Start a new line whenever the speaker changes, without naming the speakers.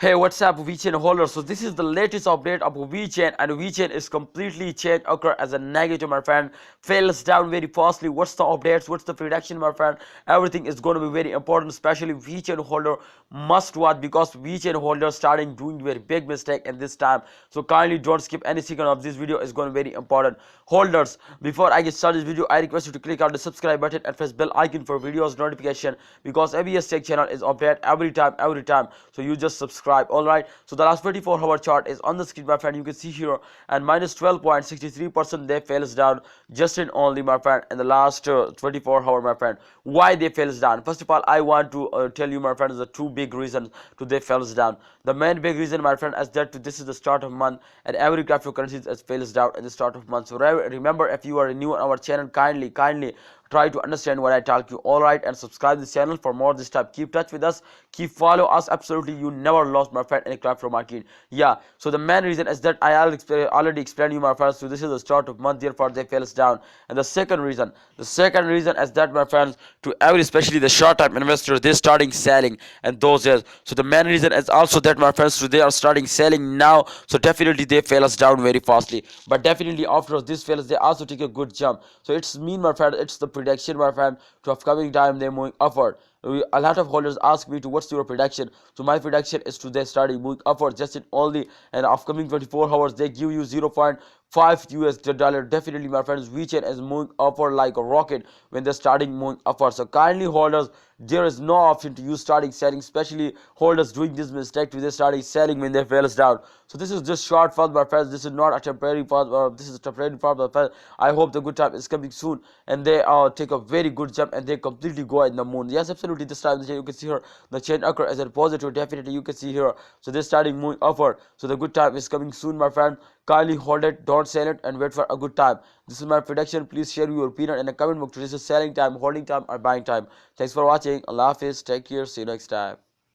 Hey, what's up, Vechain holders? So this is the latest update of Vechain, and Vechain is completely changed occur as a negative, my friend. Fails down very fastly. What's the updates? What's the prediction, my friend? Everything is going to be very important, especially Vechain holder must watch, because Vechain holder starting doing very big mistake in this time. So kindly don't skip any second of this video. Is going to be very important. Holders, before I get started this video, I request you to click on the subscribe button and press bell icon for videos notification, because ABS Tech channel is update every time. So you just subscribe. All right, so the last 24-hour chart is on the screen, my friend. You can see here, and minus 12.63% they fails down just in only, my friend, in the last 24 hours, my friend. Why they fails down? First of all, I want to tell you, my friends, the two big reasons to they fails down. The main big reason, my friend, is that this is the start of month, and every cryptocurrency is fails down at the start of month. So remember, if you are new on our channel, kindly try to understand what I talk you. All right, and subscribe this channel for more this type. Keep touch with us, keep follow us. Absolutely, you never lost, my friend, in a crypto market. Yeah, so the main reason is that I already explained you, my friends. So this is the start of month, therefore they fails down. And the second reason is that, my friends, to every, especially the short term investors, they starting selling and those years. So the main reason is also that, my friends, so they are starting selling now. So definitely they fail us down very fastly, but definitely after this fails they also take a good jump. So it's mean, my friend, it's the prediction, my friend, to upcoming time they're moving upward. A lot of holders ask me to what's your prediction. So my prediction is to they starting moving upward just in only an upcoming 24 hours. They give you 0.5 US dollar. Definitely, my friends, Vechain is moving upward like a rocket when they're starting moving upward. So kindly holders, there is no option to use starting selling, especially holders doing this mistake to they starting selling when they fails down. So this is just short fast, my friends. This is not a temporary fast, this is a temporary fast, my friends. I hope the good time is coming soon, and they take a very good jump and they completely go in the moon. Yes, absolutely, this time you can see here the change occur as a positive. Definitely you can see here, so they're starting moving upward. So the good time is coming soon, my friend. Kindly hold it, don't sell it, and wait for a good time. This is my prediction. Please share your opinion in the comment box. This is selling time, holding time, or buying time. Thanks for watching. Allah Hafiz, take care, see you next time.